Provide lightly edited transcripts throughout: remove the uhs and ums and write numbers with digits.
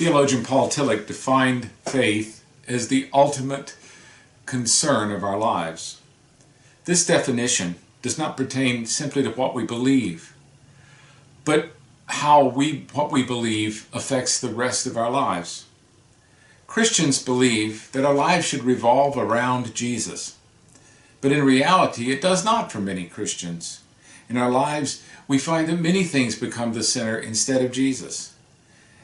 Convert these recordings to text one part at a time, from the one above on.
Theologian Paul Tillich defined faith as the ultimate concern of our lives. This definition does not pertain simply to what we believe, but how what we believe affects the rest of our lives. Christians believe that our lives should revolve around Jesus, but in reality it does not for many Christians. In our lives, we find that many things become the center instead of Jesus.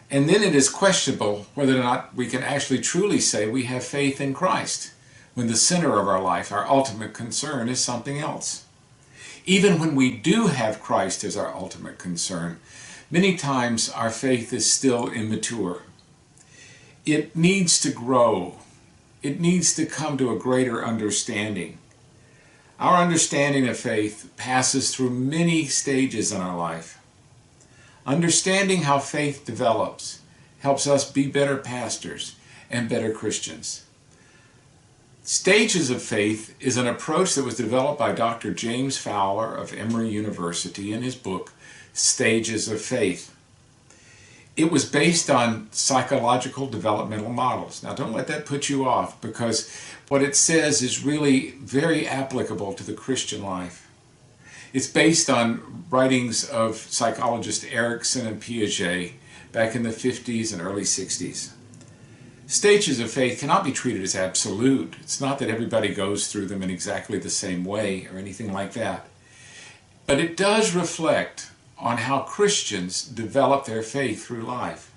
And then it is questionable whether or not we can actually truly say we have faith in Christ, when the center of our life, our ultimate concern, is something else. Even when we do have Christ as our ultimate concern, many times our faith is still immature. It needs to grow. It needs to come to a greater understanding. Our understanding of faith passes through many stages in our life. Understanding how faith develops helps us be better pastors and better Christians. Stages of faith is an approach that was developed by Dr. James Fowler of Emory University in his book, Stages of Faith. It was based on psychological developmental models. Now, don't let that put you off, because what it says is really very applicable to the Christian life. It's based on writings of psychologists Erikson and Piaget back in the 50s and early 60s. Stages of faith cannot be treated as absolute. It's not that everybody goes through them in exactly the same way or anything like that. But it does reflect on how Christians develop their faith through life.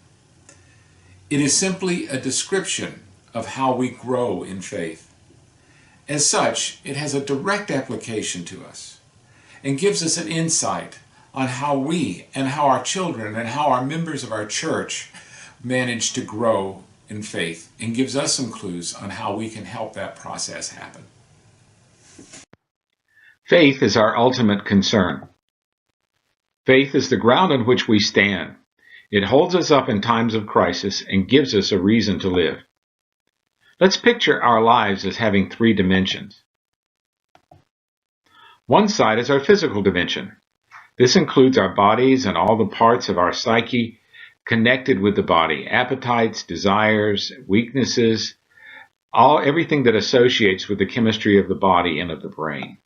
It is simply a description of how we grow in faith. As such, it has a direct application to us and gives us an insight on how we and how our children and how our members of our church manage to grow in faith, and gives us some clues on how we can help that process happen. Faith is our ultimate concern. Faith is the ground on which we stand. It holds us up in times of crisis and gives us a reason to live. Let's picture our lives as having three dimensions. One side is our physical dimension. This includes our bodies and all the parts of our psyche connected with the body, appetites, desires, weaknesses, everything that associates with the chemistry of the body and of the brain.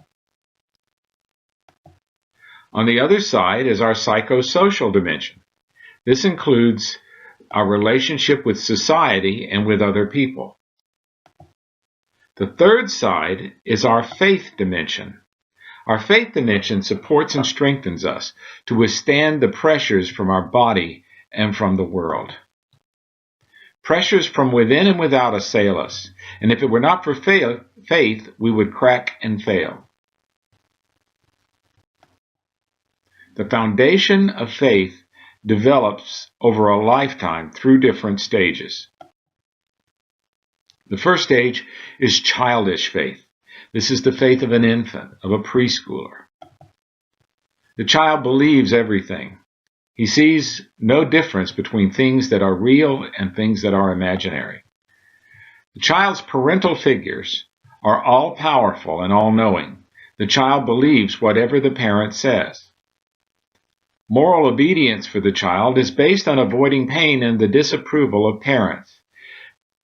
On the other side is our psychosocial dimension. This includes our relationship with society and with other people. The third side is our faith dimension. Our faith dimension supports and strengthens us to withstand the pressures from our body and from the world. Pressures from within and without assail us, and if it were not for faith, we would crack and fail. The foundation of faith develops over a lifetime through different stages. The first stage is childish faith. This is the faith of an infant, of a preschooler. The child believes everything. He sees no difference between things that are real and things that are imaginary. The child's parental figures are all-powerful and all-knowing. The child believes whatever the parent says. Moral obedience for the child is based on avoiding pain and the disapproval of parents.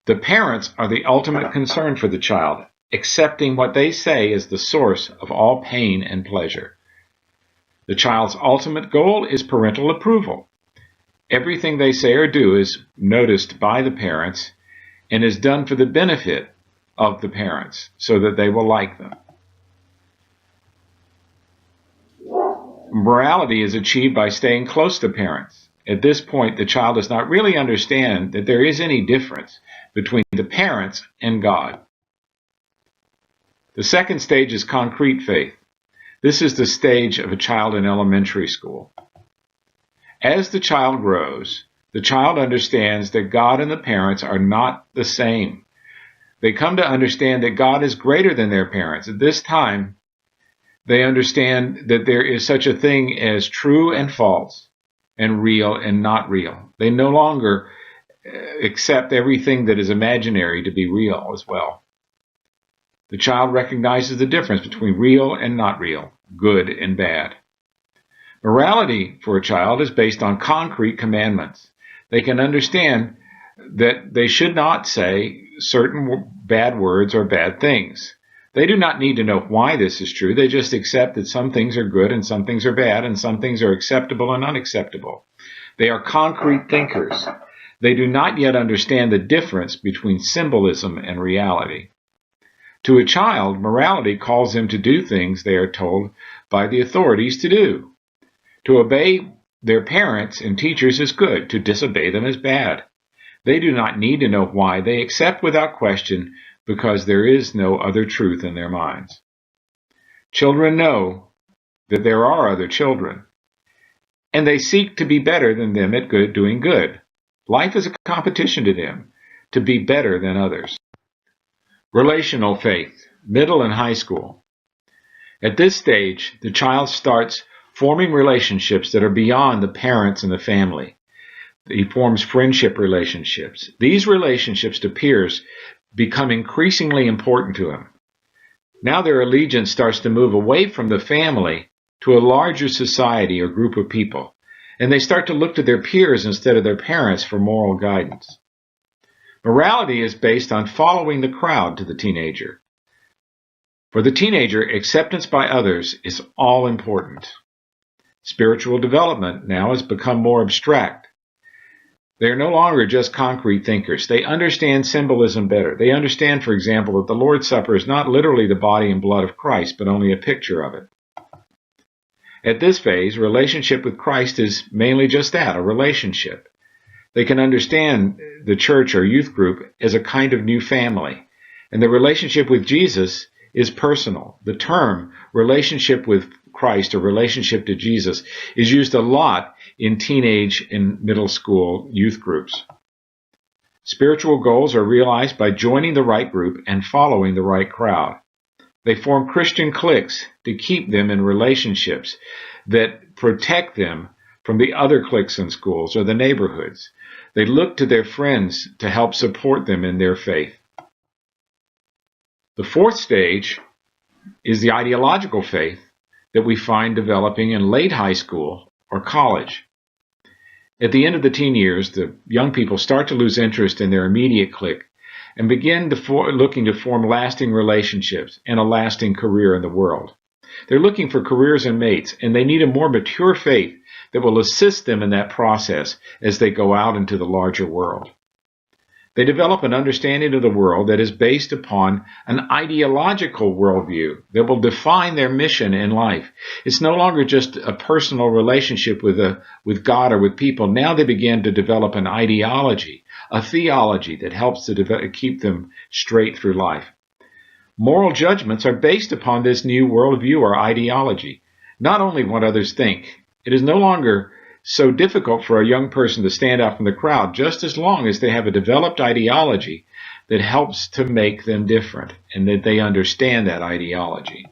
The parents are the ultimate concern for the child, accepting what they say is the source of all pain and pleasure. The child's ultimate goal is parental approval. Everything they say or do is noticed by the parents and is done for the benefit of the parents so that they will like them. Morality is achieved by staying close to parents. At this point, the child does not really understand that there is any difference between the parents and God. The second stage is concrete faith. This is the stage of a child in elementary school. As the child grows, the child understands that God and the parents are not the same. They come to understand that God is greater than their parents. At this time, they understand that there is such a thing as true and false, and real and not real. They no longer accept everything that is imaginary to be real as well. The child recognizes the difference between real and not real, good and bad. Morality for a child is based on concrete commandments. They can understand that they should not say certain bad words or bad things. They do not need to know why this is true. They just accept that some things are good and some things are bad and some things are acceptable and unacceptable. They are concrete thinkers. They do not yet understand the difference between symbolism and reality. To a child, morality calls them to do things they are told by the authorities to do. To obey their parents and teachers is good. To disobey them is bad. They do not need to know why. They accept without question because there is no other truth in their minds. Children know that there are other children, and they seek to be better than them at doing good. Life is a competition to them to be better than others. Relational faith, middle and high school. At this stage, the child starts forming relationships that are beyond the parents and the family. He forms friendship relationships. These relationships to peers become increasingly important to him. Now their allegiance starts to move away from the family to a larger society or group of people, and they start to look to their peers instead of their parents for moral guidance. Morality is based on following the crowd to the teenager. For the teenager, acceptance by others is all important. Spiritual development now has become more abstract. They are no longer just concrete thinkers. They understand symbolism better. They understand, for example, that the Lord's Supper is not literally the body and blood of Christ, but only a picture of it. At this phase, relationship with Christ is mainly just that, a relationship. They can understand the church or youth group as a kind of new family, and the relationship with Jesus is personal. The term relationship with Christ or relationship to Jesus is used a lot in teenage and middle school youth groups. Spiritual goals are realized by joining the right group and following the right crowd. They form Christian cliques to keep them in relationships that protect them from the other cliques in schools or the neighborhoods. They look to their friends to help support them in their faith. The fourth stage is the ideological faith that we find developing in late high school or college. At the end of the teen years, the young people start to lose interest in their immediate clique and begin looking to form lasting relationships and a lasting career in the world. They're looking for careers and mates, and they need a more mature faith that will assist them in that process as they go out into the larger world. They develop an understanding of the world that is based upon an ideological worldview that will define their mission in life. It's no longer just a personal relationship with God or with people. Now they begin to develop an ideology, a theology that helps to keep them straight through life. Moral judgments are based upon this new worldview or ideology, not only what others think. It is no longer so difficult for a young person to stand out from the crowd, just as long as they have a developed ideology that helps to make them different and that they understand that ideology.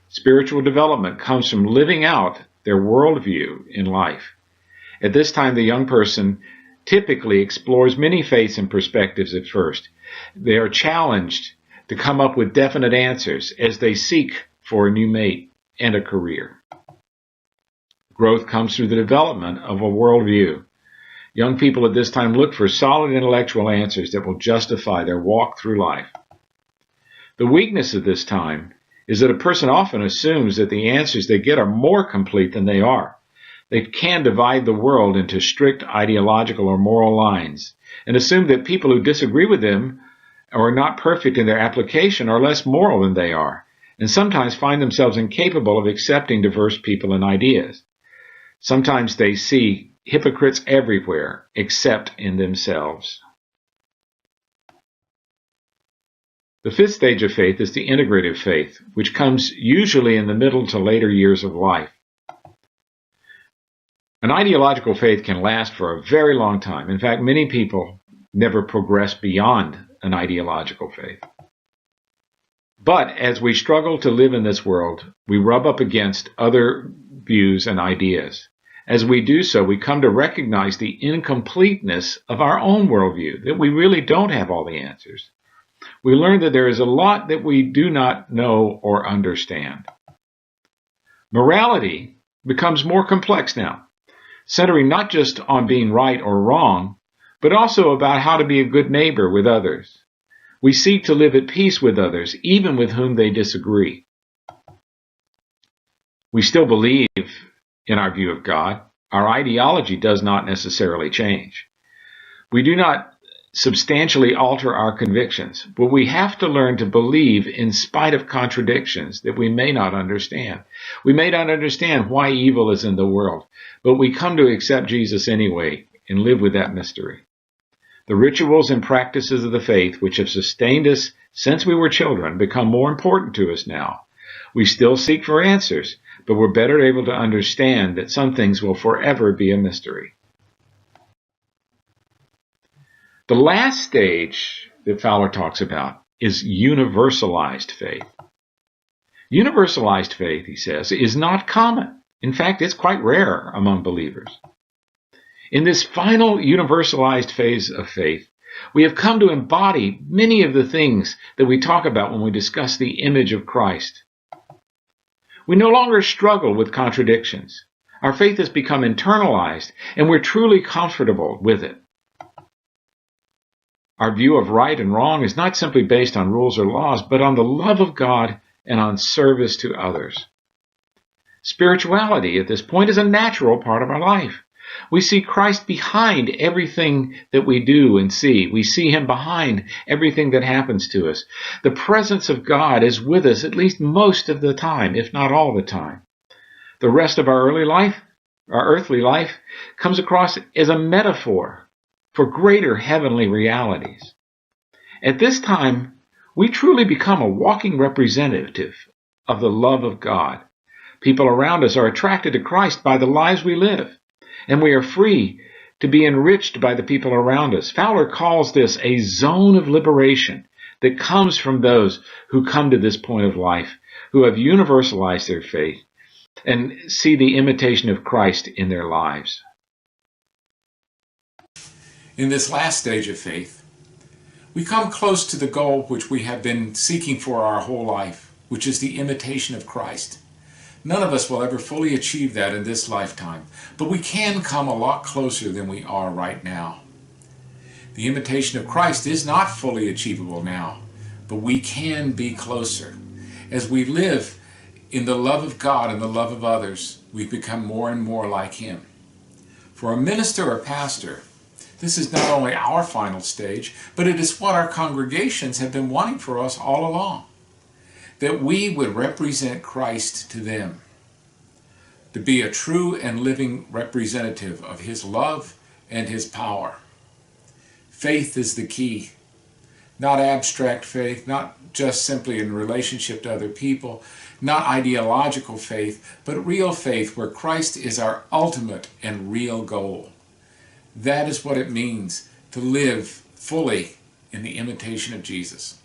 Spiritual development comes from living out their worldview in life. At this time, the young person typically explores many faiths and perspectives at first. They are challenged to come up with definite answers as they seek for a new mate and a career. Growth comes through the development of a worldview. Young people at this time look for solid intellectual answers that will justify their walk through life. The weakness of this time is that a person often assumes that the answers they get are more complete than they are. They can divide the world into strict ideological or moral lines and assume that people who disagree with them or are not perfect in their application are less moral than they are, and sometimes find themselves incapable of accepting diverse people and ideas. Sometimes they see hypocrites everywhere except in themselves. The fifth stage of faith is the integrative faith, which comes usually in the middle to later years of life. An ideological faith can last for a very long time. In fact, many people never progress beyond an ideological faith. But as we struggle to live in this world, we rub up against other views and ideas. As we do so, we come to recognize the incompleteness of our own worldview, that we really don't have all the answers. We learn that there is a lot that we do not know or understand. Morality becomes more complex now. centering not just on being right or wrong, but also about how to be a good neighbor with others. We seek to live at peace with others, even with whom they disagree. We still believe in our view of God. Our ideology does not necessarily change. We do not substantially alter our convictions, but we have to learn to believe in spite of contradictions that we may not understand. We may not understand why evil is in the world, but we come to accept Jesus anyway and live with that mystery. The rituals and practices of the faith which have sustained us since we were children become more important to us now. We still seek for answers, but we're better able to understand that some things will forever be a mystery. The last stage that Fowler talks about is universalized faith. Universalized faith, he says, is not common. In fact, it's quite rare among believers. In this final universalized phase of faith, we have come to embody many of the things that we talk about when we discuss the image of Christ. We no longer struggle with contradictions. Our faith has become internalized, and we're truly comfortable with it. Our view of right and wrong is not simply based on rules or laws, but on the love of God and on service to others. Spirituality at this point is a natural part of our life. We see Christ behind everything that we do and see. We see him behind everything that happens to us. The presence of God is with us at least most of the time, if not all the time. The rest of our earthly life, comes across as a metaphor for greater heavenly realities. At this time, we truly become a walking representative of the love of God. People around us are attracted to Christ by the lives we live, and we are free to be enriched by the people around us. Fowler calls this a zone of liberation that comes from those who come to this point of life, who have universalized their faith and see the imitation of Christ in their lives. In this last stage of faith, we come close to the goal which we have been seeking for our whole life, which is the imitation of Christ. None of us will ever fully achieve that in this lifetime, but we can come a lot closer than we are right now. The imitation of Christ is not fully achievable now, but we can be closer. As we live in the love of God and the love of others, we become more and more like him. For a minister or pastor, this is not only our final stage, but it is what our congregations have been wanting for us all along. That we would represent Christ to them, to be a true and living representative of his love and his power. Faith is the key. Not abstract faith, not just simply in relationship to other people, not ideological faith, but real faith where Christ is our ultimate and real goal. That is what it means to live fully in the imitation of Jesus.